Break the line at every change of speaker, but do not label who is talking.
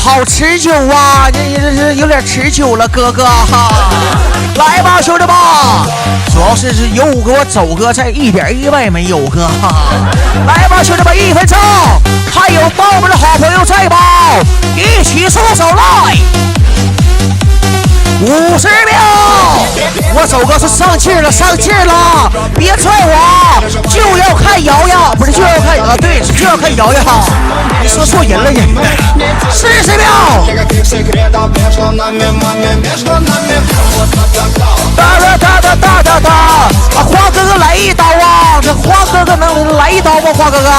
好持久啊，这有点持久了，哥哥哈。来吧，兄弟们，主要是有哥我走哥在一点意外没有哥哈。来吧，兄弟们，1分钟，还有报我们的好朋友在吗？一起松手来。50秒，我走哥是上劲了，上劲了，别踹我，就要看瑶瑶，不是就要看啊，对，就要看瑶瑶，你说错人了你。40秒，哒，花哥哥来一刀啊，这花哥哥能来一刀吗？花哥哥。